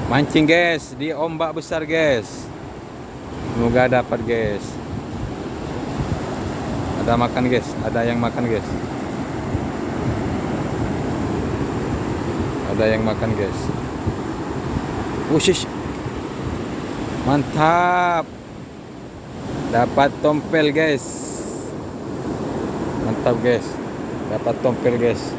Mancing guys di ombak besar guys. Semoga dapat guys. Ada makan guys, ada yang makan guys. Ada yang makan guys. Wush. Mantap. Dapat tompel guys. Mantap guys. Dapat tompel guys.